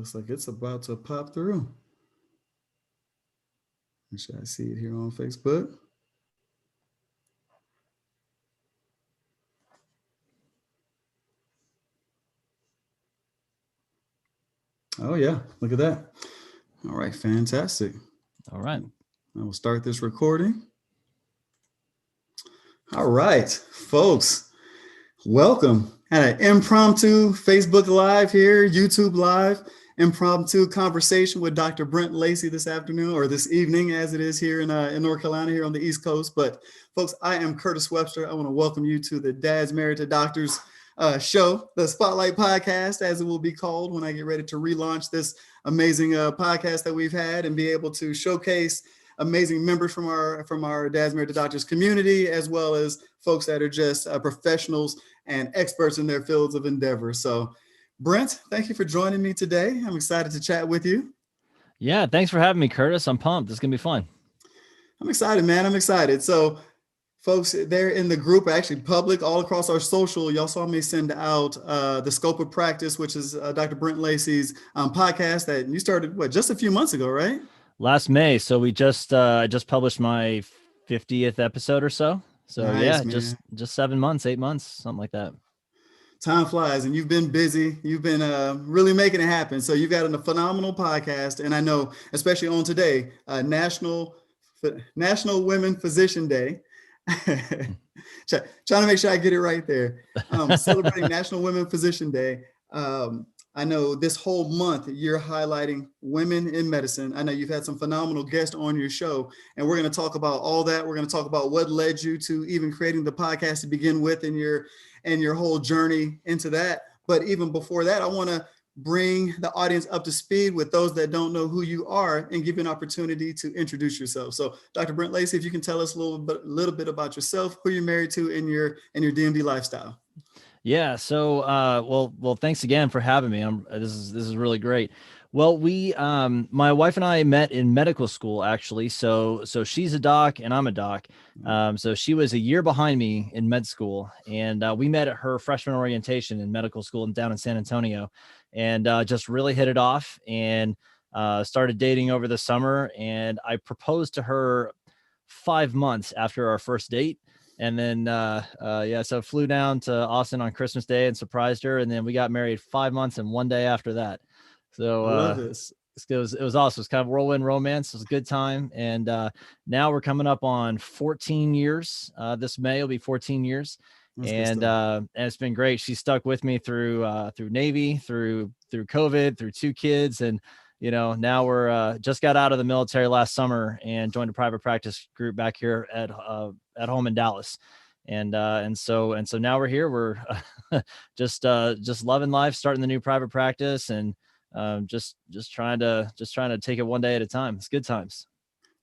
Looks like it's about to pop through. Should I see it here on Facebook? Oh yeah, look at that. All right, fantastic. All right. I will start this recording. All right, folks, welcome. Had an impromptu Facebook Live here, YouTube Live, impromptu conversation with Dr. Brent Lacey this afternoon, or this evening as it is here in North Carolina, here on the East Coast. But folks, I am Curtis Webster. I want to welcome you to the Dads Married to Doctors show, the Spotlight podcast, as it will be called when I get ready to relaunch this amazing podcast that we've had and be able to showcase amazing members from our Dads Married to Doctors community, as well as folks that are just professionals and experts in their fields of endeavor. So, Brent, thank you for joining me today. I'm excited to chat with you. Yeah, thanks for having me, Curtis. I'm pumped. This is gonna be fun. I'm excited, man. I'm excited. So, folks, they're in the group, actually public, all across our social. Y'all saw me send out the Scope of Practice, which is Dr. Brent Lacey's podcast that you started, just a few months ago, right? Last May. So we just I just published my 50th episode or so. So Nice, yeah, man. just 7 months, 8 months, something like that. Time flies, and you've been busy. You've been really making it happen. So you've got a phenomenal podcast, and I know, especially on today, National Women Physician Day. Trying to make sure I get it right there. Celebrating National Women Physician Day. I know this whole month you're highlighting women in medicine. I know you've had some phenomenal guests on your show, and we're going to talk about all that. We're going to talk about what led you to even creating the podcast to begin with, and your whole journey into that. But even before that, I want to bring the audience up to speed with those that don't know who you are and give you an opportunity to introduce yourself. So, Dr. Brent Lacey, if you can tell us a little bit about yourself, who you're married to, and your DMD lifestyle. Yeah. So, well, thanks again for having me. This is really great. Well, my wife and I met in medical school, actually. So she's a doc and I'm a doc. So she was a year behind me in med school, and we met at her freshman orientation in medical school down in San Antonio, and just really hit it off, and started dating over the summer. And I proposed to her 5 months after our first date. And then, so flew down to Austin on Christmas Day and surprised her. And then we got married 5 months and 1 day after that. So I love it. It was awesome. It's kind of whirlwind romance. It was a good time. And now we're coming up on 14 years. This May will be 14 years. And it's been great. She stuck with me through Navy, through COVID, through 2 kids. And now we're just got out of the military last summer and joined a private practice group back here at home in Dallas. And so now we're here. We're just loving life, starting the new private practice, and just trying to take it one day at a time. It's good times.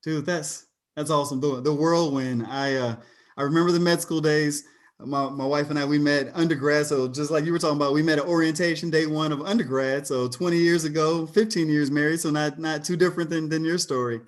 Dude, that's awesome. The whirlwind. I remember the med school days. My wife and I, we met undergrad. So just like you were talking about, we met at orientation day 1 of undergrad. So 20 years ago, 15 years married. So not too different than your story.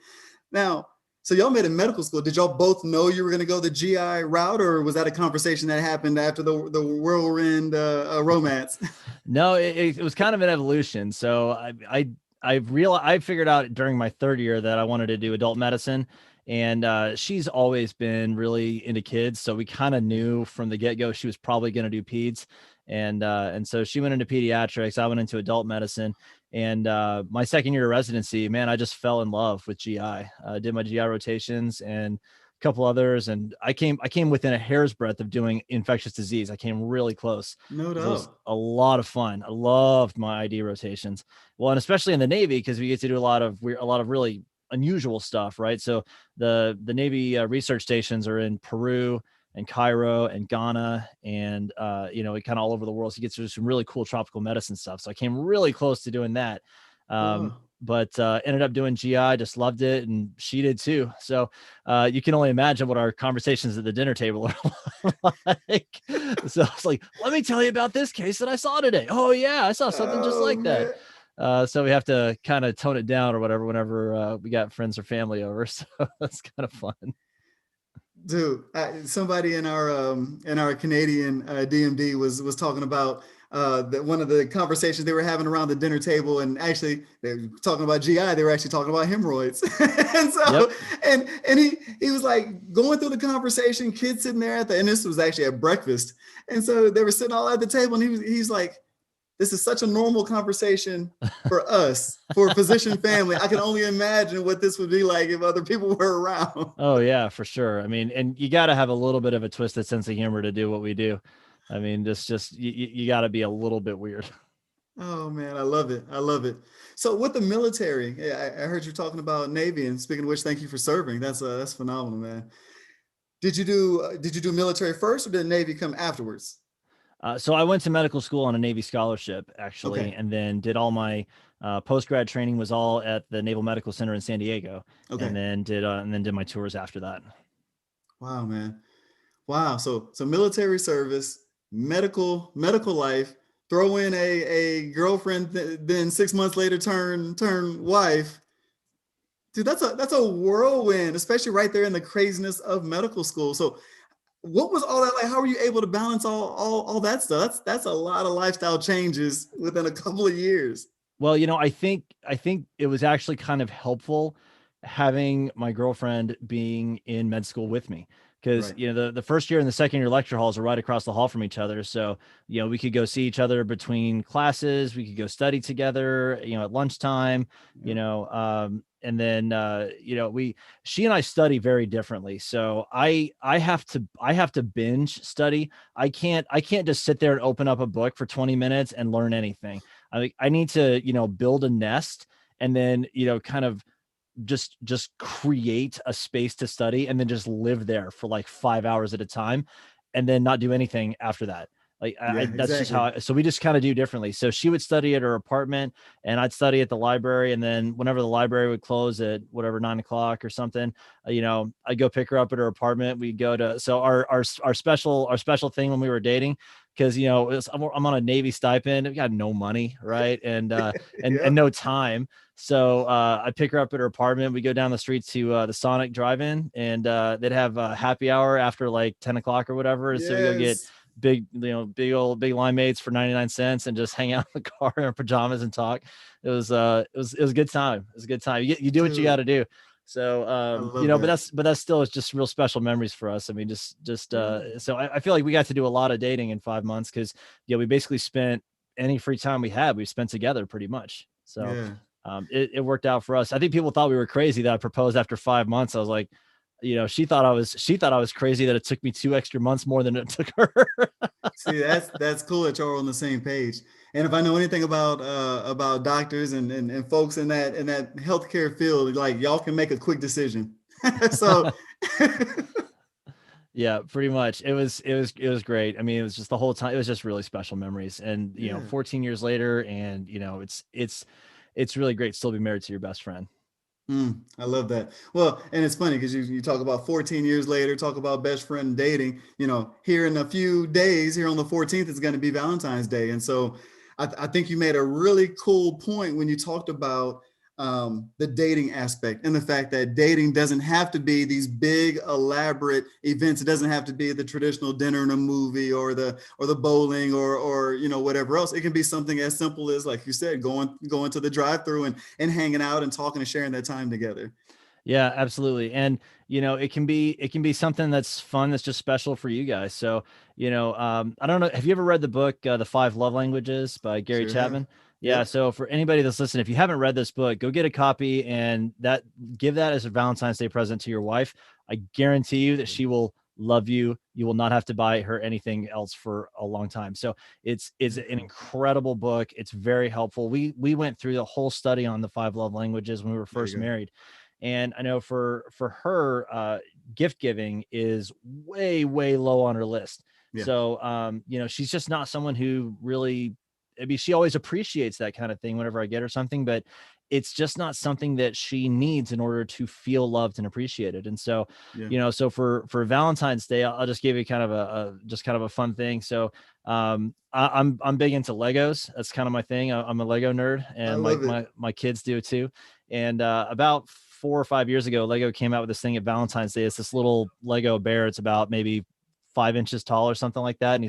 Now, so y'all met in medical school. Did y'all both know you were going to go the GI route, or was that a conversation that happened after the whirlwind romance? No, it was kind of an evolution. So I figured out during my 3rd year that I wanted to do adult medicine. And she's always been really into kids. So we kind of knew from the get-go she was probably going to do peds. And so she went into pediatrics. I went into adult medicine. And my 2nd year of residency, man, I just fell in love with GI. I did my GI rotations and a couple others. And I came within a hair's breadth of doing infectious disease. I came really close. No doubt. It was a lot of fun. I loved my ID rotations. Well, and especially in the Navy, because we get to do a lot of really unusual stuff, right? So the Navy research stations are in Peru and Cairo and Ghana and kind of all over the world. So you get to do some really cool tropical medicine stuff. So I came really close to doing that. But ended up doing GI, just loved it, and she did too. So you can only imagine what our conversations at the dinner table are like. So it's like, let me tell you about this case that I saw today. Oh yeah, I saw something just like that. So we have to kind of tone it down or whatever whenever we got friends or family over. So that's kind of fun. Dude, somebody in our Canadian DMD was talking about that one of the conversations they were having around the dinner table, and actually they were talking about GI, they were actually talking about hemorrhoids. And so, Yep. and he was like going through the conversation, kids sitting there and this was actually at breakfast. And so they were sitting all at the table, and he's like, this is such a normal conversation for us, for a physician family. I can only imagine what this would be like if other people were around. Oh yeah, for sure. I mean, and you got to have a little bit of a twisted sense of humor to do what we do. I mean, just you got to be a little bit weird. Oh man, I love it. I love it. So with the military, I heard you talking about Navy, and speaking of which, thank you for serving. That's phenomenal, man. Did you do military first, or did Navy come afterwards? So I went to medical school on a Navy scholarship, actually, Okay. and then did all my post-grad training was all at the Naval Medical Center in San Diego, Okay. and then did my tours after that. Wow, man. Wow. So military service, medical life, throw in a girlfriend, then 6 months later turn wife. Dude, that's a whirlwind, especially right there in the craziness of medical school. So what was all that like? How were you able to balance all that stuff? That's a lot of lifestyle changes within a couple of years. Well, I think it was actually kind of helpful having my girlfriend being in med school with me, because Right. the first year and the second year lecture halls are right across the hall from each other. So we could go see each other between classes. We could go study together. At lunchtime. Yeah. And then she and I study very differently. So I have to binge study. I can't just sit there and open up a book for 20 minutes and learn anything. I need to, build a nest, and then, kind of just create a space to study, and then just live there for like 5 hours at a time, and then not do anything after that. Like Yeah, that's just how exactly. so we just kind of do differently. So she would study at her apartment, and I'd study at the library. And then whenever the library would close at whatever 9 o'clock or something, I'd go pick her up at her apartment. We'd go to, so our special thing when we were dating, because I'm on a Navy stipend. We got no money, right? And Yeah. no time. So I pick her up at her apartment. We go down the street to the Sonic Drive-In, and they'd have a happy hour after like 10 o'clock or whatever. And so we go get Yes. big limeades for 99 cents, and just hang out in the car in our pajamas and talk. It was a good time. It was a good time. You do what you got Dude, to do. So I love but that. that's still, it's just real special memories for us. I mean, Yeah. so I feel like we got to do a lot of dating in 5 months, because we basically spent any free time we spent together pretty much. So Yeah. it worked out for us. I think people thought we were crazy that I proposed after 5 months. I was like, she thought I was crazy that it took me 2 extra months more than it took her. See, that's cool that y'all are on the same page. And if I know anything about doctors and folks in that healthcare field, like y'all can make a quick decision. So Yeah, pretty much. It was great. I mean, it was just the whole time. It was just really special memories. And yeah. 14 years later, and it's really great to still be married to your best friend. I love that. Well, and it's funny because you talk about 14 years later, talk about best friend dating. Here in a few days, here on the 14th, is going to be Valentine's Day. And so I think you made a really cool point when you talked about the dating aspect, and the fact that dating doesn't have to be these big, elaborate events. It doesn't have to be the traditional dinner and a movie, or the bowling, or whatever else. It can be something as simple as, like you said, going to the drive-through and hanging out and talking and sharing that time together. Yeah, absolutely. And it can be something that's fun, that's just special for you guys. So, I don't know, have you ever read the book The Five Love Languages by Gary Sure have. Chapman? Yeah, Yep. so for anybody that's listening, if you haven't read this book, go get a copy, and give that as a Valentine's Day present to your wife. I guarantee you that she will love you. You will not have to buy her anything else for a long time. So it's Very an cool. incredible book. It's very helpful. We went through the whole study on the five love languages when we were There first you go. married. And I know for her, gift giving is way, way low on her list. Yeah. So, she's just not someone who really, I mean, she always appreciates that kind of thing whenever I get her something, but it's just not something that she needs in order to feel loved and appreciated. And so, Yeah. so for Valentine's Day, I'll just give you kind of just kind of a fun thing. So, I'm big into Legos. That's kind of my thing. I'm a Lego nerd, I and my love it. my my kids do too. And about 4 or 5 years ago, Lego came out with this thing at Valentine's Day. It's this little Lego bear. It's about maybe 5 inches tall or something like that. And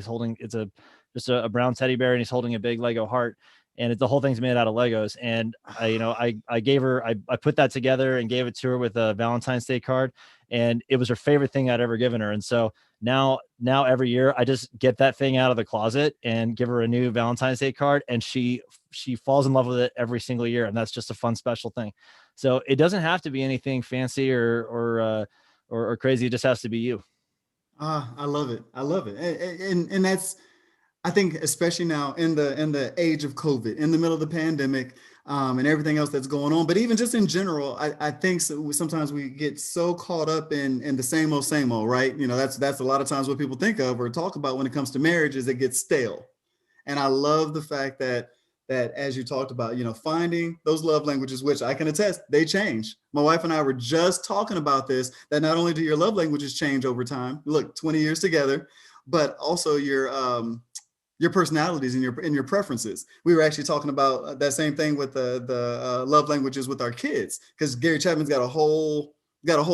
just a brown teddy bear, and he's holding a big Lego heart. And the whole thing's made out of Legos. And I gave her, I put that together and gave it to her with a Valentine's Day card. And it was her favorite thing I'd ever given her. And so now every year I just get that thing out of the closet and give her a new Valentine's Day card. And she falls in love with it every single year. And that's just a fun, special thing. So it doesn't have to be anything fancy or crazy. It just has to be you. I love it. I love it. And that's, I think, especially now in the age of COVID, in the middle of the pandemic, and everything else that's going on, but even just in general, I think sometimes we get so caught up in the same old, right? That's a lot of times what people think of or talk about when it comes to marriage is it gets stale. And I love the fact that as you talked about, finding those love languages, which I can attest, they change. My wife and I were just talking about this, that not only do your love languages change over time, look, 20 years together, but also your personalities and your preferences. We were actually talking about that same thing with the love languages with our kids, because Gary Chapman's got a whole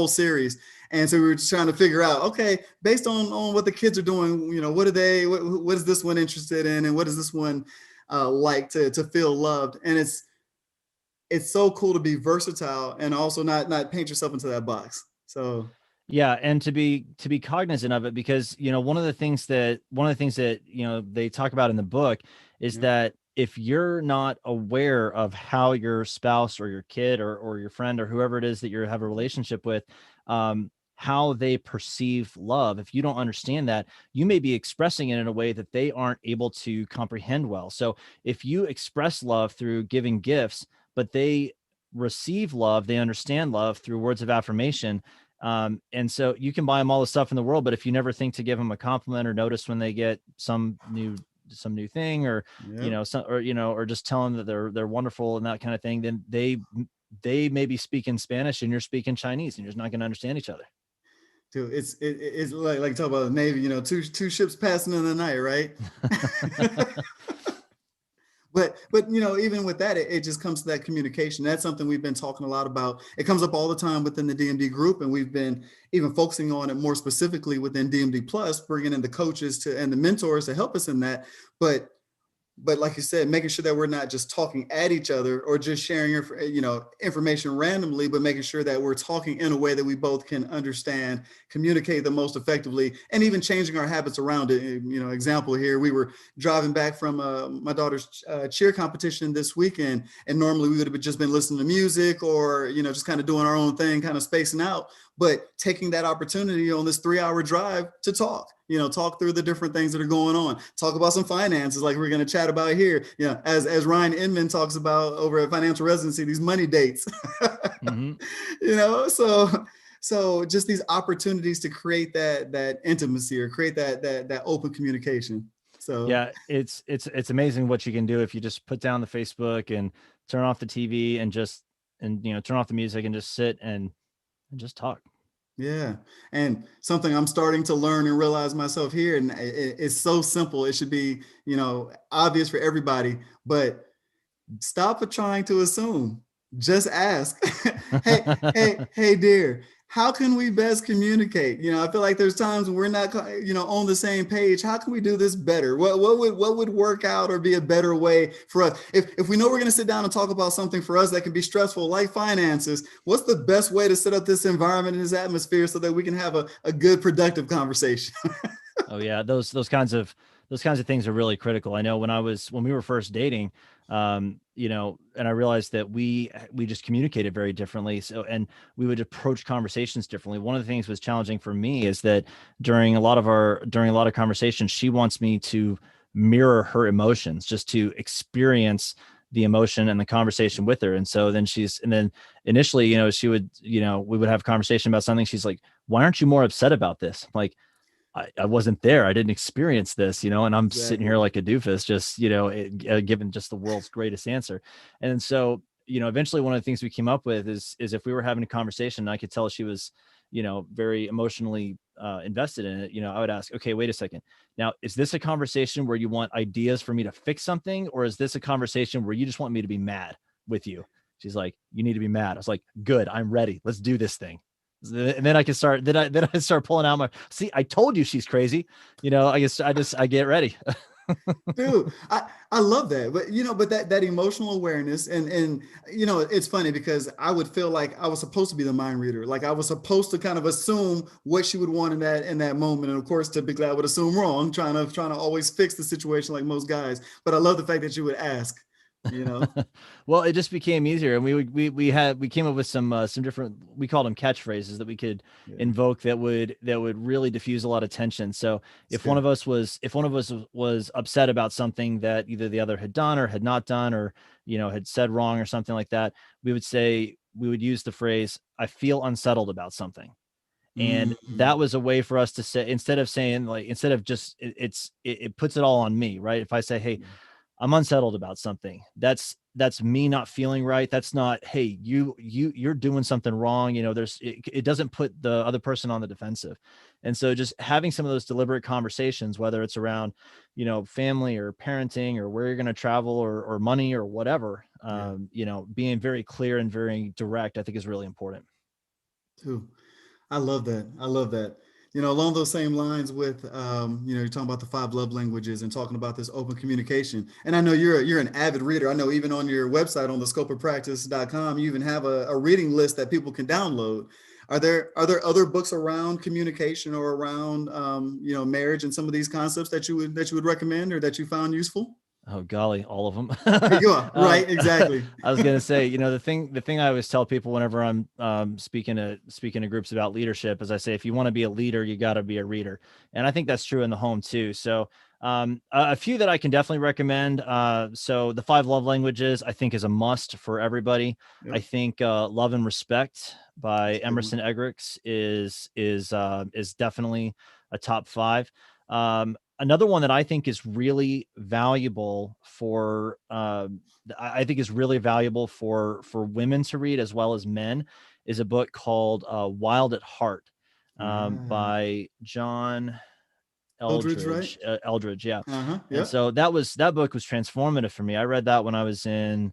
series. And so we were just trying to figure out, okay, based on what the kids are doing, what is this one interested in? And what does this one like to feel loved? And it's so cool to be versatile and also not paint yourself into that box. So yeah, and to be cognizant of it, because one of the things that they talk about in the book is that if you're not aware of how your spouse or your kid or your friend or whoever it is that you have a relationship with, how they perceive love, if you don't understand that, you may be expressing it in a way that they aren't able to comprehend well. So if you express love through giving gifts, but they receive love, they understand love through words of affirmation. And so you can buy them all the stuff in the world, but if you never think to give them a compliment or notice when they get some new thing, or, or just tell them that they're wonderful and that kind of thing, then they maybe speak in Spanish and you're speaking Chinese and you're just not going to understand each other. Dude, it's like talk about the Navy, two ships passing in the night, right? But even with that, it just comes to that communication. That's something we've been talking a lot about. It comes up all the time within the DMD group, and we've been even focusing on it more specifically within DMD Plus, bringing in the coaches and the mentors to help us in that. But like you said, making sure that we're not just talking at each other or just sharing information randomly, but making sure that we're talking in a way that we both can understand, communicate the most effectively, and even changing our habits around it. Example here, we were driving back from my daughter's cheer competition this weekend, and normally we would have just been listening to music or just kind of doing our own thing, kind of spacing out, but taking that opportunity on this 3-hour drive to talk through the different things that are going on, talk about some finances like we're going to chat about here. As Ryan Inman talks about over at Financial Residency, these money dates, mm-hmm. So just these opportunities to create that intimacy or create that open communication. So yeah, it's amazing what you can do if you just put down the Facebook and turn off the TV and turn off the music and just sit and just talk. Yeah. And something I'm starting to learn and realize myself here, and it's so simple. It should be, obvious for everybody, but stop trying to assume. Just ask. hey, dear, how can we best communicate? I feel like there's times when we're not, on the same page. How can we do this better? What would work out or be a better way for us? If we know we're going to sit down and talk about something for us that can be stressful, like finances, what's the best way to set up this environment and this atmosphere so that we can have a good, productive conversation? Oh yeah, those kinds of things are really critical. I know when we were first dating, and I realized that we just communicated very differently. So, and we would approach conversations differently. One of the things was challenging for me is that during a lot of conversations, she wants me to mirror her emotions, just to experience the emotion and the conversation with her. And so then initially, she would, we would have a conversation about something. She's like, "Why aren't you more upset about this?" I'm like, I wasn't there. I didn't experience this, and I'm exactly. Sitting here like a doofus, just, given just the world's greatest answer. And so, eventually one of the things we came up with is if we were having a conversation and I could tell she was, very emotionally invested in it, I would ask, okay, wait a second. Now, is this a conversation where you want ideas for me to fix something? Or is this a conversation where you just want me to be mad with you? She's like, "You need to be mad." I was like, "Good, I'm ready. Let's do this thing." And then I can start. Then I start pulling out see, I told you she's crazy. I guess I get ready. Dude, I love that. But but that emotional awareness and it's funny because I would feel like I was supposed to be the mind reader. Like I was supposed to kind of assume what she would want in that moment. And of course, typically I would assume wrong, trying to always fix the situation like most guys. But I love the fact that you would ask, you know. Well, it just became easier, and we came up with some different, we called them catchphrases that we could Yeah, invoke that would really diffuse a lot of tension. So it's good. if one of us was upset about something that either the other had done or had not done, or had said wrong or something like that, we would use the phrase, "I feel unsettled about something." And Mm, that was a way for us to say, instead of saying, like, instead of just it puts it all on me, right? If I say, "Hey, yeah, I'm unsettled about something," that's me not feeling right. That's not, "Hey, you're doing something wrong." It doesn't put the other person on the defensive. And so just having some of those deliberate conversations, whether it's around, family or parenting or where you're going to travel, or money or whatever, yeah. being very clear and very direct, I think is really important. Too. I love that. I love that. Along those same lines with, you're talking about the five love languages and talking about this open communication. And I know you're an avid reader. I know even on your website on the scopeofpractice.com, you even have a reading list that people can download. Are there other books around communication or around, marriage and some of these concepts that you would recommend or that you found useful? Oh golly, all of them. You are right. Exactly. I was gonna say, the thing I always tell people whenever I'm speaking to groups about leadership is, I say, if you want to be a leader, you got to be a reader, and I think that's true in the home too. So, a few that I can definitely recommend. So the five love languages, I think, is a must for everybody. I Yep. think Love and Respect by That's a good one. Emerson Eggerichs is definitely a top five. Another one that I think is really valuable for I think is really valuable for women to read as well as men, is a book called Wild at Heart, Yeah. by John Eldridge, right? Eldridge, yeah. Uh-huh. And Yep. so that book was transformative for me. I read that when I was in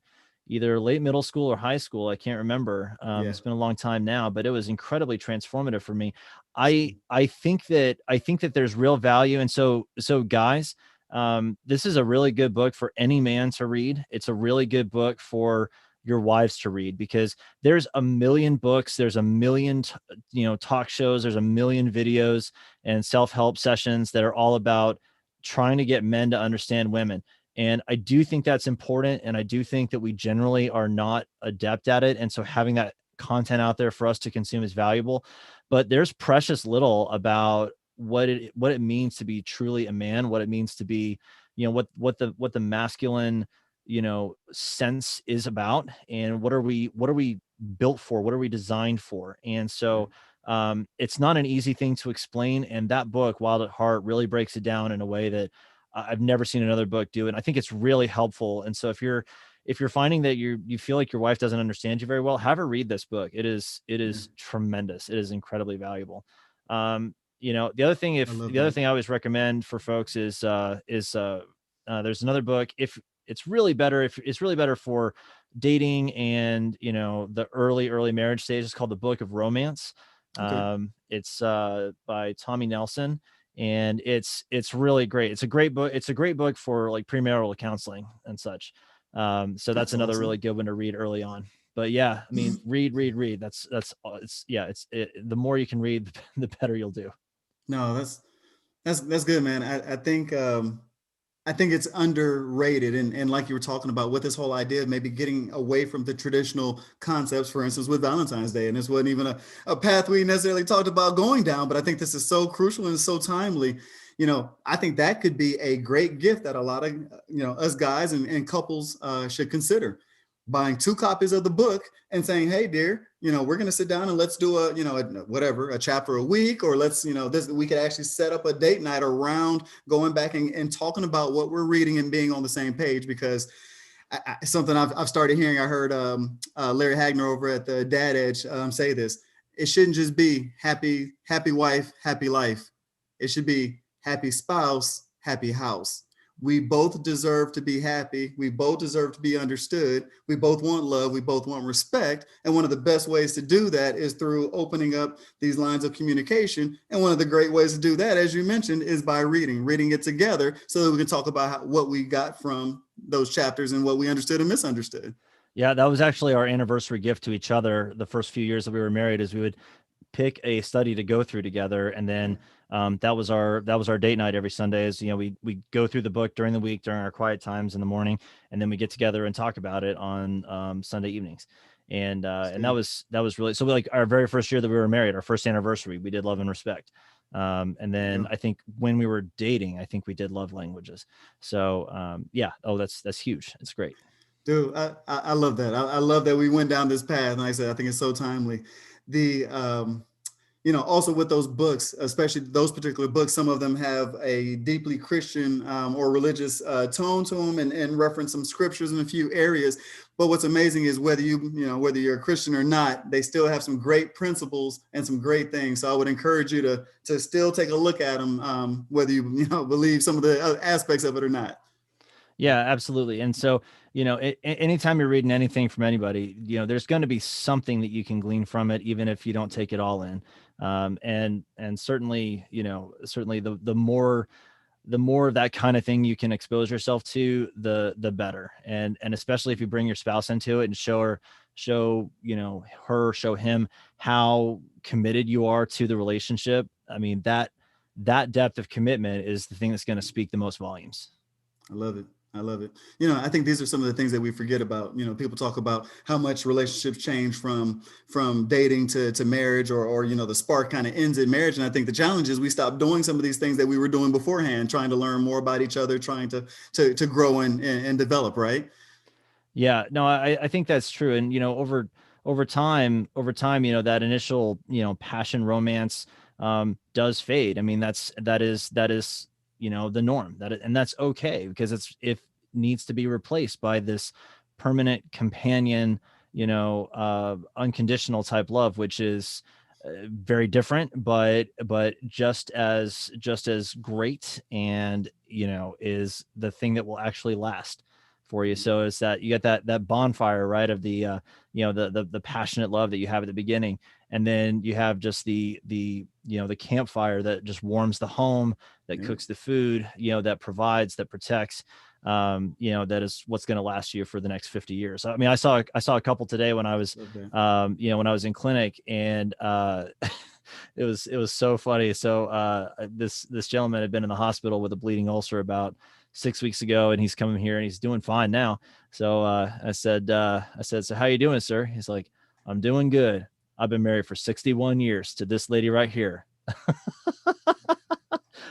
either late middle school or high school. I can't remember. Yeah. It's been a long time now, but it was incredibly transformative for me. Same. I think that there's real value. And so guys, this is a really good book for any man to read. It's a really good book for your wives to read, because there's a million books, there's a million talk shows, there's a million videos and self-help sessions that are all about trying to get men to understand women. And I do think that's important. And I do think that we generally are not adept at it. And so having that content out there for us to consume is valuable. But there's precious little about what it means to be truly a man, what it means to be, what the masculine, sense is about, and what are we built for, what are we designed for. And Right. so it's not an easy thing to explain. And that book, Wild at Heart, really breaks it down in a way that I've never seen another book do. And I think it's really helpful. And so if you're finding that you feel like your wife doesn't understand you very well, have her read this book. It Yeah. is tremendous. It is incredibly valuable. I love The other that. thing I always recommend for folks there's another book. If it's really better for dating and the early marriage stage, is called The Book of Romance. Okay. It's by Tommy Nelson, and it's really great. It's a great book. It's a great book for like premarital counseling and such. So that's That's another really awesome. good one to read early on. But yeah, I mean, read. It's yeah. The more you can read, the better you'll do. No, that's good, man. I think it's underrated. And like you were talking about with this whole idea of maybe getting away from the traditional concepts, for instance, with Valentine's Day. And this wasn't even a path we necessarily talked about going down, but I think this is so crucial and so timely. I think that could be a great gift that a lot of, us guys and couples should consider buying two copies of the book and saying, hey, dear, we're going to sit down and let's do a chapter a week, or let's, we could actually set up a date night around going back and talking about what we're reading and being on the same page. Because something I've started hearing, I heard Larry Hagner over at the Dad Edge say this: it shouldn't just be happy wife, happy life. It should be happy spouse, happy house. we both deserve to be happy. We both deserve to be understood. We both want love. We both want respect. And one of the best ways to do that is through opening up these lines of communication. And one of the great ways to do that, as you mentioned, is by reading it together so that we can talk about what we got from those chapters and what we understood and misunderstood. Yeah, that was actually our anniversary gift to each other the first few years that we were married, is we would pick a study to go through together, and then that was our date night every Sunday. Is, you know, we go through the book during the week during our quiet times in the morning, and then we get together and talk about it on Sunday evenings. And that was really, so like our very first year that we were married, our first anniversary, we did Love and Respect. And then I think when we were dating, I think we did Love Languages. So yeah, oh, that's huge. It's great. Dude, I love that. I love that we went down this path. And like I said, I think it's so timely. The, also with those books, especially those particular books, some of them have a deeply Christian or religious tone to them, and reference some scriptures in a few areas. But what's amazing is whether you're a Christian or not, they still have some great principles and some great things. So I would encourage you to still take a look at them, whether you believe some of the other aspects of it or not. Yeah, absolutely. And so, anytime you're reading anything from anybody, there's going to be something that you can glean from it, even if you don't take it all in. And certainly, certainly the more of that kind of thing you can expose yourself to, the better. And especially if you bring your spouse into it and show him how committed you are to the relationship. I mean, that depth of commitment is the thing that's going to speak the most volumes. I love it. I love it. I think these are some of the things that we forget about. People talk about how much relationships change from dating to marriage, or the spark kind of ends in marriage. And I think the challenge is we stop doing some of these things that we were doing beforehand, trying to learn more about each other, trying to grow and develop, right? Yeah, no, I think that's true. And, over time, that initial, passion, romance does fade. I mean, that is the norm, and that's okay, because it needs to be replaced by this permanent companion, unconditional type love, which is very different, but just as great, and is the thing that will actually last for you. So it's that you get that bonfire, right, of the the passionate love that you have at the beginning, and then you have just the campfire that just warms the home, that cooks the food, that provides, that protects, that is what's going to last you for the next 50 years. I mean, I saw a couple today when I was when I was in clinic, and it was so funny. So this gentleman had been in the hospital with a bleeding ulcer about 6 weeks ago, and he's coming here and he's doing fine now. So I said, so how you doing, sir? He's like, I'm doing good. I've been married for 61 years to this lady right here. I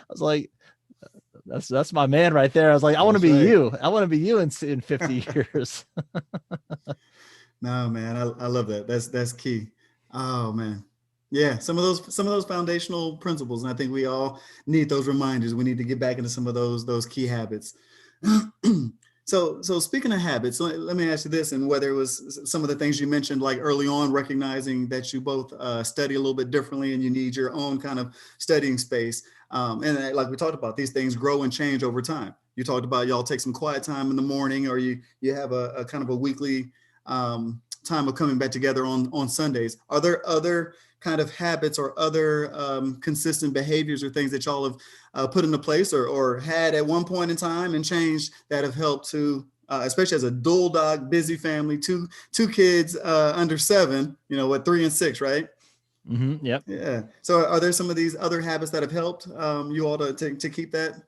was like, that's my man right there. I was like, I want to be you. I want to be you in 50 years. No, man, I love that. That's key. Oh man. Yeah, some of those foundational principles, and I think we all need those reminders. We need to get back into some of those key habits. So speaking of habits, let me ask you this, and whether it was some of the things you mentioned, like early on, recognizing that you both study a little bit differently and you need your own kind of studying space. And like we talked about, these things grow and change over time. You talked about y'all take some quiet time in the morning, or you have a kind of a weekly time of coming back together on Sundays. Are there other kind of habits or other consistent behaviors or things that y'all have put into place or had at one point in time and changed that have helped to, especially as a dual dog, busy family, two kids under 7, 3 and 6, right? Mm-hmm, yep. Yeah. So are there some of these other habits that have helped you all to keep that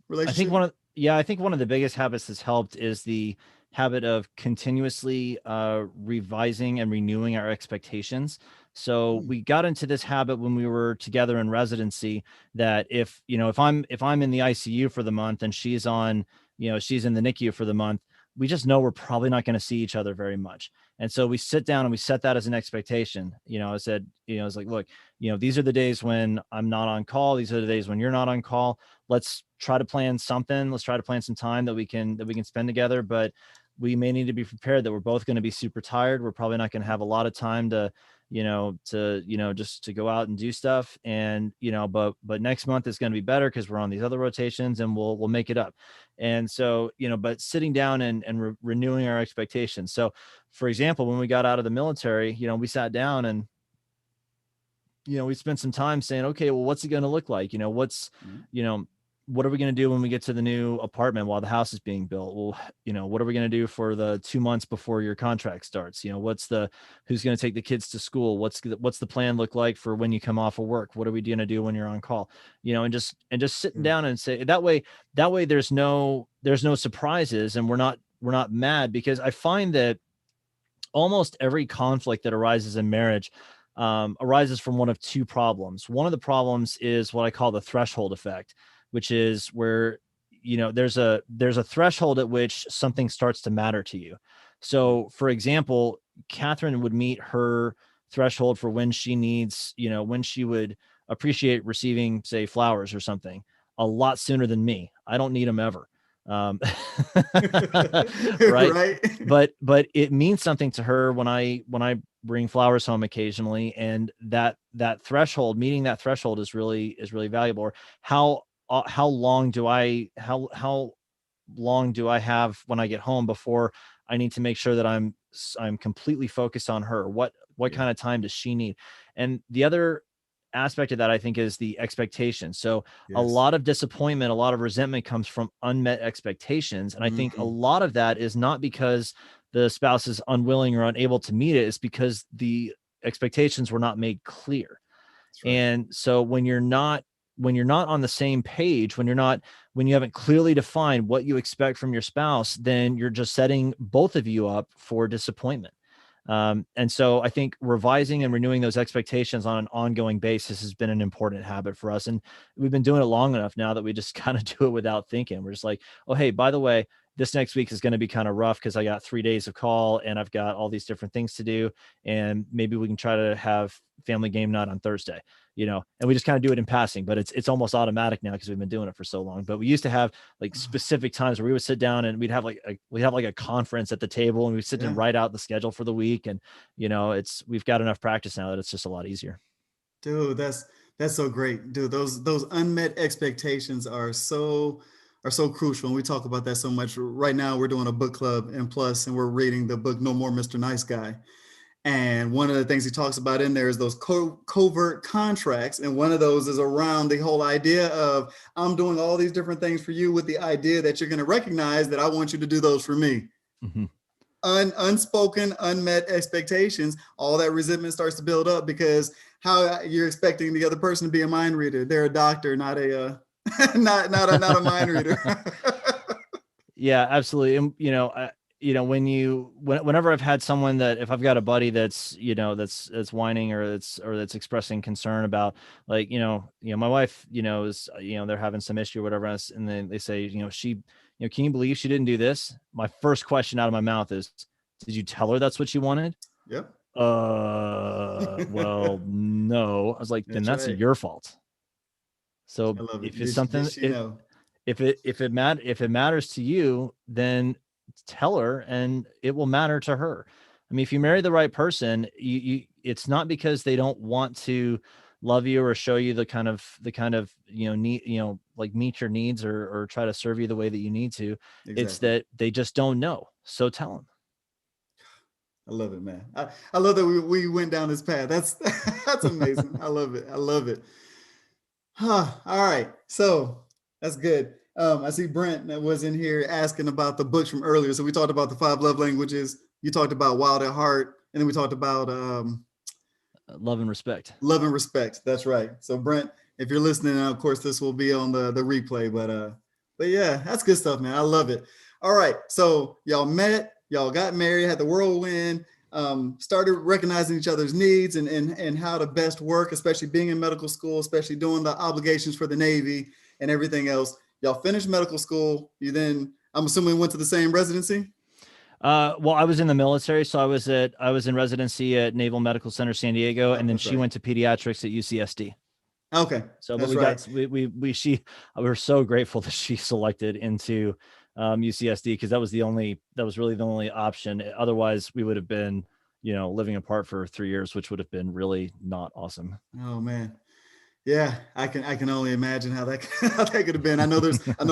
relationship? I think one of the biggest habits that's helped is the habit of continuously revising and renewing our expectations. So we got into this habit when we were together in residency, that if I'm in the ICU for the month and she's in the NICU for the month, we just know we're probably not going to see each other very much. And so we sit down and we set that as an expectation. I said, I was like, look, these are the days when I'm not on call. These are the days when you're not on call. Let's try to plan something. Let's try to plan some time that we can spend together. But we may need to be prepared that we're both going to be super tired. We're probably not going to have a lot of time to just to go out and do stuff. And, but next month is going to be better because we're on these other rotations, and we'll make it up. And so, but sitting down and renewing our expectations. So for example, when we got out of the military, we sat down and, we spent some time saying, okay, well, what's it going to look like? What are we going to do when we get to the new apartment while the house is being built? Well, what are we going to do for the 2 months before your contract starts? Who's going to take the kids to school? What's the plan look like for when you come off of work? What are we going to do when you're on call? And just sitting down and say that way there's no surprises, and we're not mad, because I find that almost every conflict that arises in marriage arises from one of two problems. One of the problems is what I call the threshold effect, which is where, there's a threshold at which something starts to matter to you. So for example, Catherine would meet her threshold for when she needs, when she would appreciate receiving, say, flowers or something, a lot sooner than me. I don't need them ever. Right. But it means something to her when I bring flowers home occasionally, and that threshold, meeting that threshold is really valuable. Or how long do I have when I get home before I need to make sure that I'm completely focused on her? What kind of time does she need? And the other aspect of that, I think, is the expectation. So a lot of disappointment, a lot of resentment comes from unmet expectations. And I think a lot of that is not because the spouse is unwilling or unable to meet it. It's because the expectations were not made clear. Right. And so when you're not on the same page, when you haven't clearly defined what you expect from your spouse, then you're just setting both of you up for disappointment. And so I think revising and renewing those expectations on an ongoing basis has been an important habit for us. And we've been doing it long enough now that we just kind of do it without thinking. We're just like, oh, hey, by the way, this next week is going to be kind of rough because I got 3 days of call and I've got all these different things to do. And maybe we can try to have family game night on Thursday, and we just kind of do it in passing, but it's almost automatic now because we've been doing it for so long. But we used to have like specific times where we would sit down and we'd have like a conference at the table, and we'd sit and write out the schedule for the week. And, we've got enough practice now that it's just a lot easier. Dude, that's so great. Dude, those unmet expectations are so crucial. And we talk about that so much. Right now, we're doing a book club and we're reading the book No More Mr. Nice Guy. And one of the things he talks about in there is those covert contracts. And one of those is around the whole idea of, I'm doing all these different things for you with the idea that you're going to recognize that I want you to do those for me. Mm-hmm. Unspoken, unmet expectations, all that resentment starts to build up because how you're expecting the other person to be a mind reader. They're a doctor, not a not a mind reader. Yeah, absolutely. And, whenever I've had someone that, if I've got a buddy that's, that's whining or that's expressing concern about, like, my wife, is, they're having some issue or whatever. And then they say, can you believe she didn't do this? My first question out of my mouth is, did you tell her that's what she wanted? Yep. Well, no. I was like, then that's right. Your fault. So if it's something, if it matters to you, then tell her, and it will matter to her. I mean, if you marry the right person, it's not because they don't want to love you or show you the kind of need, like meet your needs or try to serve you the way that you need to. Exactly. It's that they just don't know. So tell them. I love it, man. I love that we went down this path. That's amazing. I love it. All right. So that's good. I see Brent was in here asking about the books from earlier. So we talked about the 5 love languages. You talked about Wild at Heart. And then we talked about love and respect. Love and respect. That's right. So Brent, if you're listening, of course, this will be on the replay. But yeah, that's good stuff, man. I love it. All right. So y'all met, y'all got married, had the whirlwind, started recognizing each other's needs and how to best work, especially being in medical school, especially doing the obligations for the Navy and everything else. Y'all finished medical school. You then, I'm assuming, went to the same residency? Well, I was in the military, so I was in residency at Naval Medical Center San Diego, and then she went to pediatrics at UCSD. Okay. So, but we were so grateful that she selected into UCSD, because that was really the only option. Otherwise, we would have been, living apart for 3 years, which would have been really not awesome. Oh man. Yeah, I can only imagine how that how that could have been. I know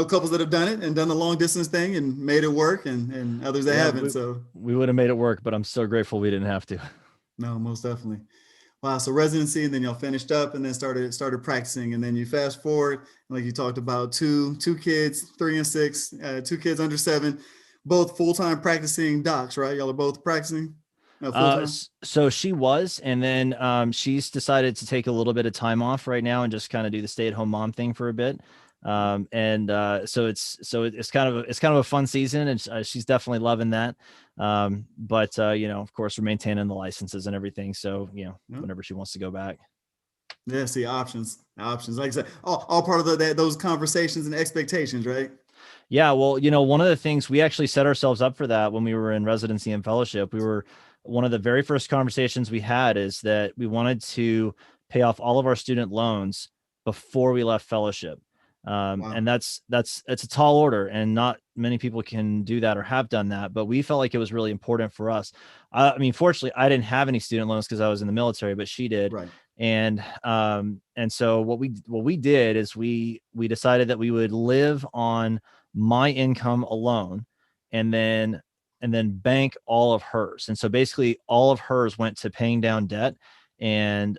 couples that have done it and done the long distance thing and made it work, and others that Yeah, haven't. So we would have made it work, but I'm so grateful we didn't have to. no, most definitely. Wow. So residency, and then y'all finished up, and then started practicing, and then you fast forward, like you talked about, two kids, 3 and 6, 2 kids under 7, both full time practicing docs, right? Y'all are both practicing full time. So she was, and then she's decided to take a little bit of time off right now and just kind of do the stay-at-home mom thing for a bit. And so it's kind of a fun season, and she's definitely loving that. But of course, we're maintaining the licenses and everything. So whenever she wants to go back. Yeah. See, options. Like I said, all part of those conversations and expectations, right? Yeah, well, one of the things we actually set ourselves up for that when we were in residency and fellowship, one of the very first conversations we had is that we wanted to pay off all of our student loans before we left fellowship. Wow. And it's a tall order, and not many people can do that or have done that, but we felt like it was really important for us. I mean, fortunately, I didn't have any student loans because I was in the military, but she did. Right. And so what we did is we decided that we would live on my income alone, and then bank all of hers. And so basically all of hers went to paying down debt and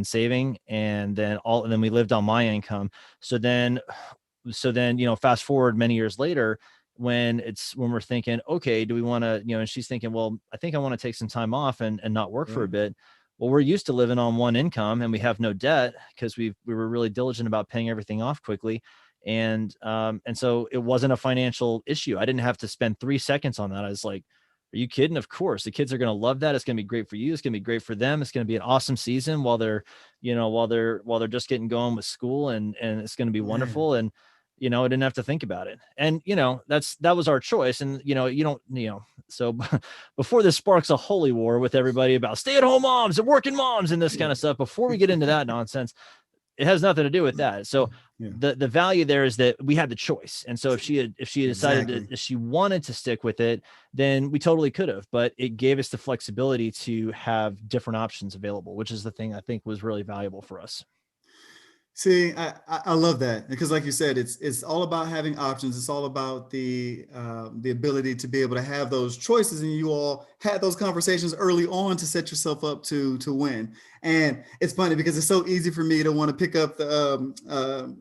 saving, and then we lived on my income. So then, fast forward many years later, when we're thinking, okay, do we want to, and she's thinking, well, I think I want to take some time off and not work for a bit. Well, we're used to living on one income, and we have no debt because we were really diligent about paying everything off quickly. And so it wasn't a financial issue. I didn't have to spend 3 seconds on that. I was like, are you kidding? Of course, the kids are going to love that. It's going to be great for you. It's going to be great for them. It's going to be an awesome season while they're just getting going with school, and it's going to be wonderful. And, I didn't have to think about it. And, that was our choice. And, so before this sparks a holy war with everybody about stay-at-home moms and working moms and this kind of stuff, before we get into that nonsense, it has nothing to do with that. So the value there is that we had the choice. And so if she had decided that she wanted to stick with it, then we totally could have, but it gave us the flexibility to have different options available, which is the thing I think was really valuable for us. See, I love that, because like you said, it's all about having options. It's all about the ability to be able to have those choices, and you all had those conversations early on to set yourself up to win. And it's funny because it's so easy for me to want to pick up the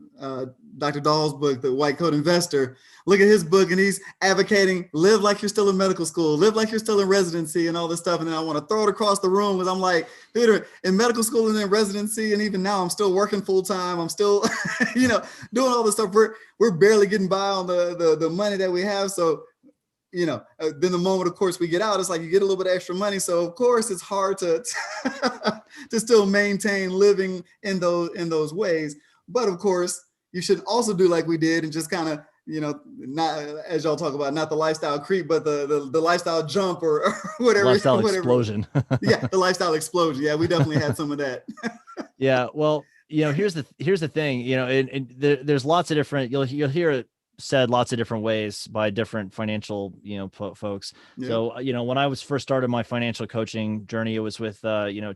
Dr. Dahl's book, The White Coat Investor. Look at his book, and he's advocating live like you're still in medical school, live like you're still in residency, and all this stuff. And then I want to throw it across the room because I'm like, dude, in medical school and in residency, and even now I'm still working full time. I'm still, doing all this stuff. We're barely getting by on the money that we have. So, then the moment, of course, we get out, it's like you get a little bit of extra money. So of course it's hard to to still maintain living in those ways. But of course, you should also do like we did and just kind of, not, as y'all talk about, not the lifestyle creep, but the lifestyle jump or whatever. Lifestyle explosion. Yeah, the lifestyle explosion. Yeah, we definitely had some of that. Yeah, well, here's the thing. There's lots of different. You'll hear it said lots of different ways by different financial folks. Yeah. So when I was first started my financial coaching journey, it was with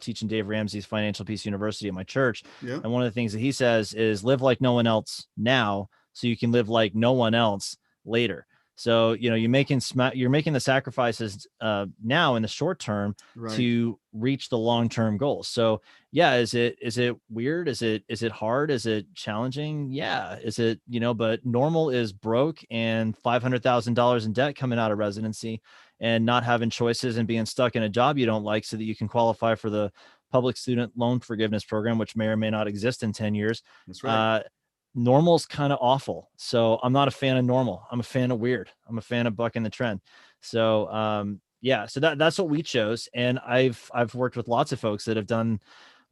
teaching Dave Ramsey's Financial Peace University at my church. Yeah. And one of the things that he says is live like no one else now, so you can live like no one else later. So, you're making the sacrifices now in the short term, right, to reach the long-term goals. So yeah, is it weird? Is it hard? Is it challenging? Yeah. Is it, but normal is broke and $500,000 in debt coming out of residency and not having choices and being stuck in a job you don't like so that you can qualify for the public student loan forgiveness program, which may or may not exist in 10 years. That's right. Normal's kind of awful. So I'm not a fan of normal. I'm a fan of weird. I'm a fan of bucking the trend. So, so that's what we chose. And I've worked with lots of folks that have done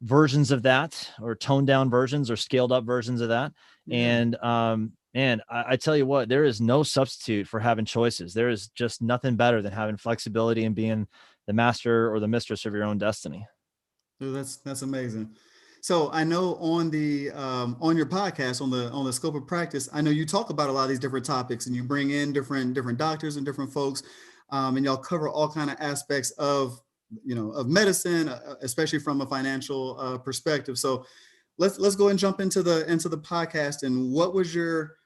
versions of that, or toned down versions or scaled up versions of that. Yeah. And I tell you what, there is no substitute for having choices. There is just nothing better than having flexibility and being the master or the mistress of your own destiny. Dude, that's amazing. So I know on your podcast on the scope of practice, I know you talk about a lot of these different topics, and you bring in different doctors and different folks, and y'all cover all kind of aspects of of medicine, especially from a financial perspective. So let's go and jump into the podcast. And what was your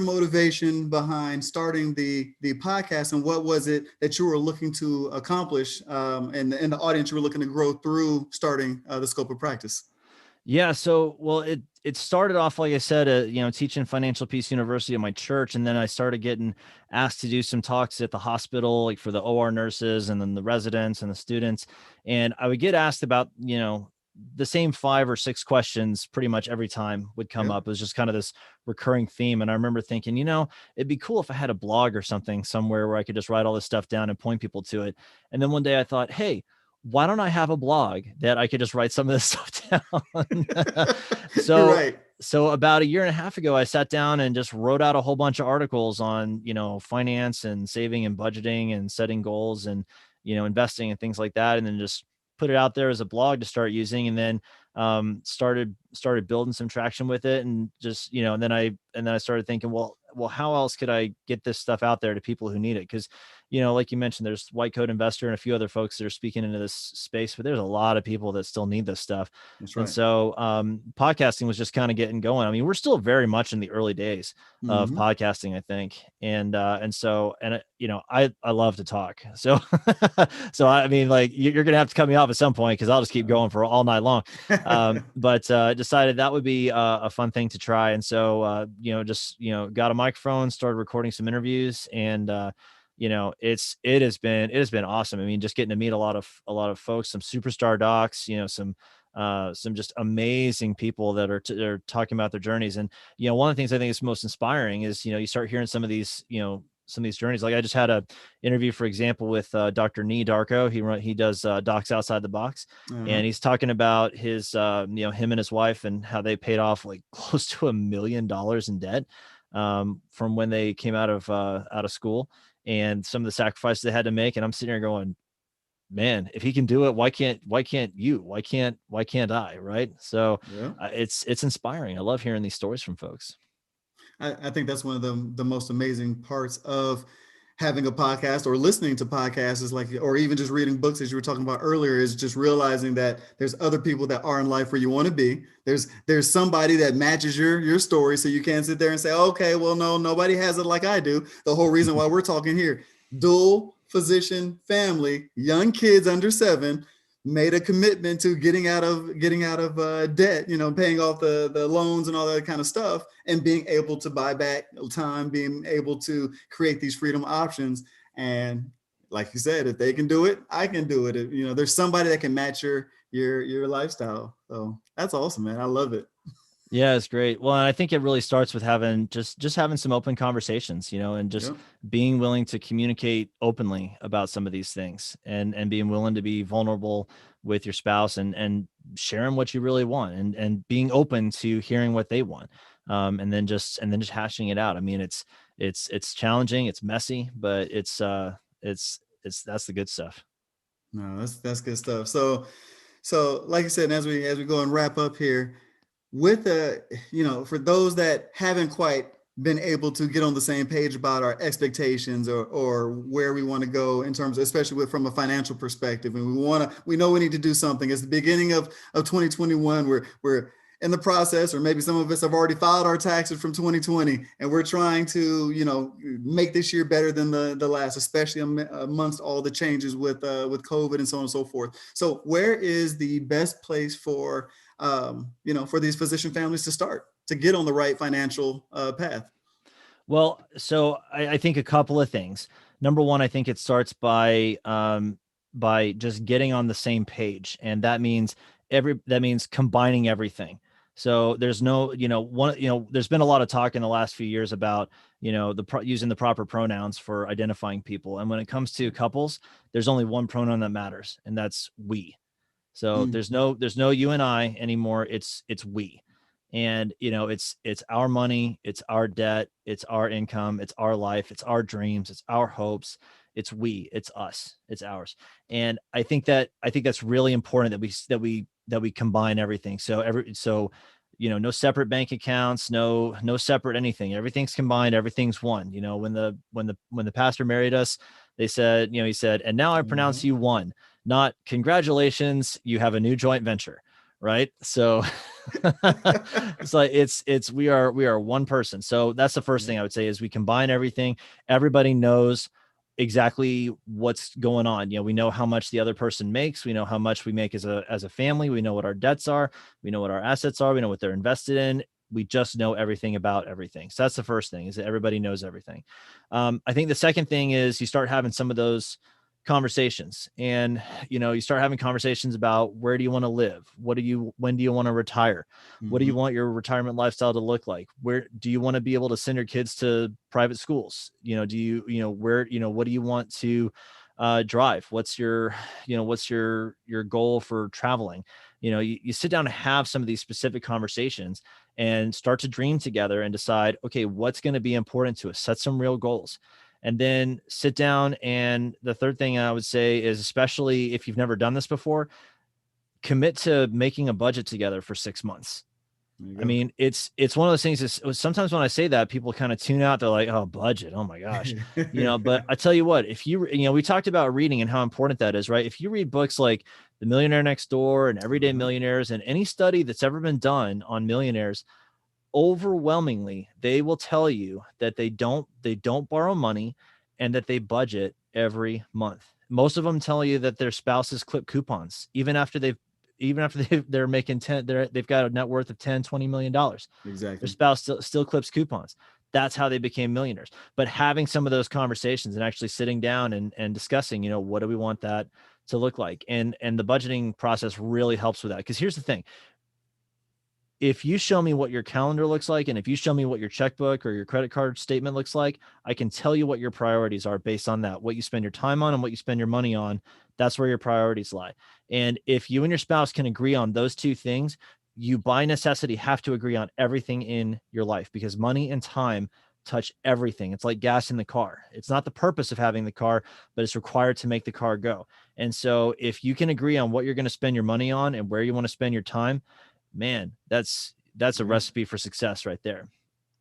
motivation behind starting the podcast, and what was it that you were looking to accomplish, and the audience you were looking to grow through starting the scope of practice? Yeah. So, well, it started off, like I said, teaching Financial Peace University at my church. And then I started getting asked to do some talks at the hospital, like for the OR nurses and then the residents and the students. And I would get asked about, the same 5 or 6 questions pretty much every time would come Yep. up. It was just kind of this recurring theme. And I remember thinking, it'd be cool if I had a blog or something somewhere where I could just write all this stuff down and point people to it. And then one day I thought, hey, why don't I have a blog that I could just write some of this stuff down? so, Right. so about a year and a half ago, I sat down and just wrote out a whole bunch of articles on, finance and saving and budgeting and setting goals and, investing and things like that. And then just put it out there as a blog to start using. And then, started building some traction with it. And just, and then I started thinking, well, how else could I get this stuff out there to people who need it? Cause, like you mentioned, there's White Coat Investor and a few other folks that are speaking into this space, but there's a lot of people that still need this stuff. That's And right. so podcasting was just kind of getting going. I mean, we're still very much in the early days of Hmm. podcasting, I think. I love to talk. So, I mean, like you're going to have to cut me off at some point, cause I'll just keep going for all night long. But decided that would be a fun thing to try. And so, got a microphone, started recording some interviews, and, it has been awesome. I mean, just getting to meet a lot of folks, some superstar docs, some just amazing people that are talking about their journeys. And, one of the things I think is most inspiring is, you start hearing some of these journeys. Like I just had a interview, for example, with Dr. Nee Darko. He does Docs Outside the Box, Uh-huh. and he's talking about his, him and his wife and how they paid off like close to $1 million in debt from when they came out of school, and some of the sacrifices they had to make. And I'm sitting here going, man, if he can do it, why can't you? Why can't I? Right. So Yeah. it's inspiring. I love hearing these stories from folks. I think that's one of the most amazing parts of having a podcast or listening to podcasts, is like, or even just reading books, as you were talking about earlier, is just realizing that there's other people that are in life where you want to be. There's somebody that matches your story. So you can't sit there and say, okay, well, no, nobody has it like I do. The whole reason why we're talking here, dual physician family, young kids under 7, made a commitment to getting out of debt, paying off the loans and all that kind of stuff, and being able to buy back time, being able to create these freedom options. And like you said, if they can do it, I can do it. There's somebody that can match your lifestyle. So that's awesome, man. I love it. Yeah, it's great. Well, and I think it really starts with having just having some open conversations, and just Yep. being willing to communicate openly about some of these things, and being willing to be vulnerable with your spouse, and sharing what you really want, and being open to hearing what they want. And then just hashing it out. I mean, it's challenging, it's messy, but it's that's the good stuff. No, that's good stuff. So like I said, and as we go and wrap up here, with for those that haven't quite been able to get on the same page about our expectations, or where we want to go in terms of, especially from a financial perspective, and we know we need to do something. It's the beginning of 2021. We're in the process, or maybe some of us have already filed our taxes from 2020, and we're trying to make this year better than the last, especially amongst all the changes with COVID and so on and so forth. So where is the best place for for these physician families to start to get on the right financial path? Well, so I think a couple of things. Number one, I think it starts by just getting on the same page, and that means combining everything. So there's no, there's been a lot of talk in the last few years about, using the proper pronouns for identifying people. And when it comes to couples, there's only one pronoun that matters, and that's we. So Mm. there's no you and I anymore. It's we. And it's our money, it's our debt, it's our income, it's our life, it's our dreams, it's our hopes. It's us, it's ours. And I think that's really important that we we combine everything. So no separate bank accounts, no separate anything. Everything's combined. Everything's one. When the pastor married us, they said, he said, and now I pronounce you one, not congratulations, you have a new joint venture. Right. So it's like, we are one person. So that's the first thing I would say is we combine everything. Everybody knows exactly what's going on. We know how much the other person makes. We know how much we make as a family. We know what our debts are. We know what our assets are. We know what they're invested in. We just know everything about everything. So that's the first thing, is that everybody knows everything. I think the second thing is you start having some of those conversations, and you start having conversations about, where do you want to live? When do you want to retire? What do you want your retirement lifestyle to look like? Where do you want to be able to send your kids to private schools? What do you want to drive? What's your goal for traveling? You sit down and have some of these specific conversations and start to dream together and decide, okay, what's going to be important to us? Set some real goals. And then sit down. And the third thing I would say is, especially if you've never done this before, commit to making a budget together for 6 months. I mean, it's one of those things sometimes when I say that, people kind of tune out. They're like, oh, budget. Oh my gosh. But I tell you what, if we talked about reading and how important that is, right? If you read books like The Millionaire Next Door and Everyday Millionaires, and any study that's ever been done on millionaires, overwhelmingly, they will tell you that they don't borrow money, and that they budget every month. Most of them tell you that their spouses clip coupons, even after they're making they've got a net worth of $10-20 million. Exactly. Their spouse still clips coupons. That's how they became millionaires. But having some of those conversations and actually sitting down and discussing, what do we want that to look like? And the budgeting process really helps with that. Because here's the thing. If you show me what your calendar looks like, and if you show me what your checkbook or your credit card statement looks like, I can tell you what your priorities are based on that. What you spend your time on and what you spend your money on, that's where your priorities lie. And if you and your spouse can agree on those two things, you by necessity have to agree on everything in your life, because money and time touch everything. It's like gas in the car. It's not the purpose of having the car, but it's required to make the car go. And so if you can agree on what you're going to spend your money on and where you want to spend your time, man, that's a recipe for success right there.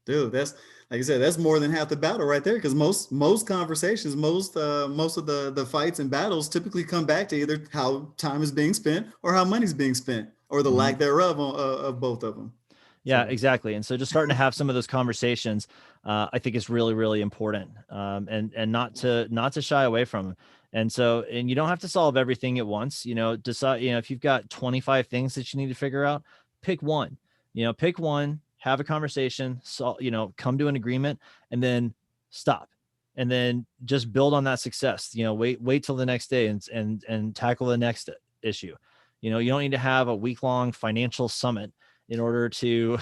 Dude, that's, like I said, that's more than half the battle right there. Because most conversations, most of the fights and battles typically come back to either how time is being spent or how money's being spent, or the lack thereof of both of them. Yeah, exactly. And so just starting to have some of those conversations, I think is really, really important. And not to shy away from them. And so, and you don't have to solve everything at once, decide, if you've got 25 things that you need to figure out, pick one, have a conversation, come to an agreement, and then stop. And then just build on that success, wait till the next day and tackle the next issue. You don't need to have a week-long financial summit in order to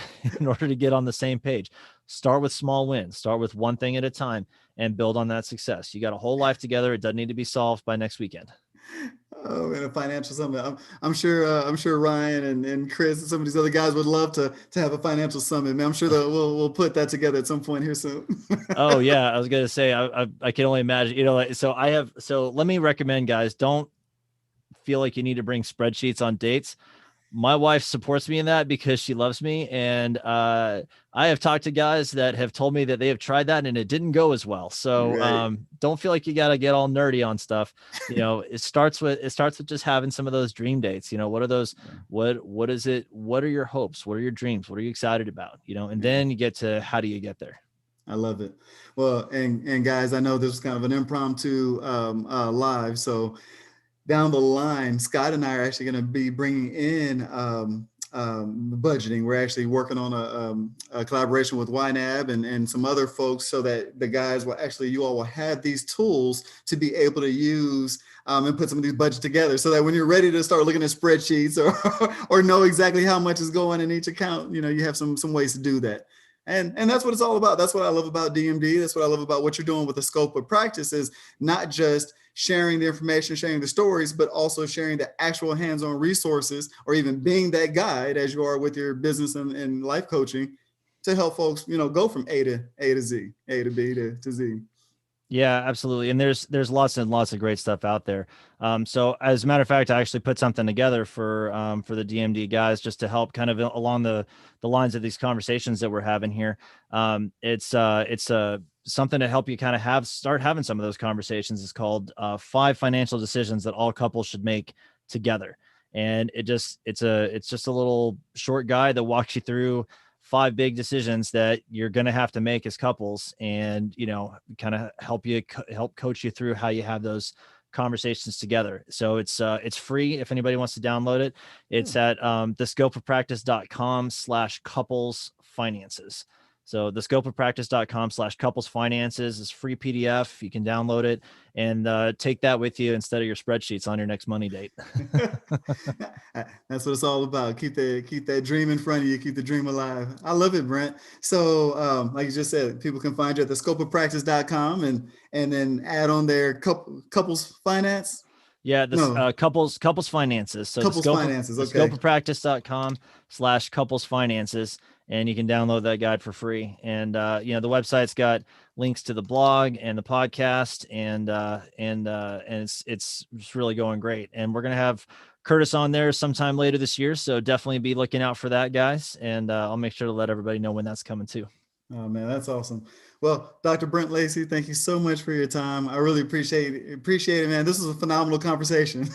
get on the same page. Start with small wins, start with one thing at a time, and build on that success. You got a whole life together. It doesn't need to be solved by next weekend. Oh, and a financial summit. I'm sure Ryan and Chris and some of these other guys would love to have a financial summit. Man, I'm sure that we'll put that together at some point here soon. Oh yeah, I was gonna say I can only imagine. So let me recommend, guys, don't feel like you need to bring spreadsheets on dates. My wife supports me in that because she loves me. And I have talked to guys that have told me that they have tried that and it didn't go as well. So don't feel like you got to get all nerdy on stuff. It starts with just having some of those dream dates. What are those? What is it? What are your hopes? What are your dreams? What are you excited about? And then you get to, how do you get there? I love it. Well, and guys, I know this was kind of an impromptu live. So down the line, Scott and I are actually going to be bringing in budgeting. We're actually working on a collaboration with YNAB and some other folks, so that the guys will actually, you all will have these tools to be able to use and put some of these budgets together, so that when you're ready to start looking at spreadsheets or know exactly how much is going in each account, you have some ways to do that. And that's what it's all about. That's what I love about DMD. That's what I love about what you're doing with the scope of practice, is not just sharing the information, sharing the stories, but also sharing the actual hands-on resources, or even being that guide as you are with your business and life coaching, to help folks, go from A to Z, A to B to Z. Yeah, absolutely. And there's lots and lots of great stuff out there. So as a matter of fact, I actually put something together for the DMD guys just to help kind of along the lines of these conversations that we're having here. It's something to help you kind of start having some of those conversations. It's called 5 financial decisions that all couples should make together. And it's just a little short guide that walks you through 5 big decisions that you're going to have to make as couples, and kind of help coach you through how you have those conversations together. So it's free if anybody wants to download it. It's at thescopeofpractice.com/couples finances. So thescopeofpractice.com/couples finances is free PDF. You can download it and take that with you instead of your spreadsheets on your next money date. That's what it's all about. Keep that dream in front of you. Keep the dream alive. I love it, Brent. So, like you just said, people can find you at thescopeofpractice.com and then add on their couples finance. Yeah, this couples finances. So couples finances. Okay. thescopeofpractice.com/couples finances, and you can download that guide for free. And the website's got links to the blog and the podcast, and it's really going great. And we're gonna have Curtis on there sometime later this year, so definitely be looking out for that, guys. And I'll make sure to let everybody know when that's coming too. Oh man, that's awesome. Well, Dr. Brent Lacey, thank you so much for your time. I really appreciate it, man. This was a phenomenal conversation.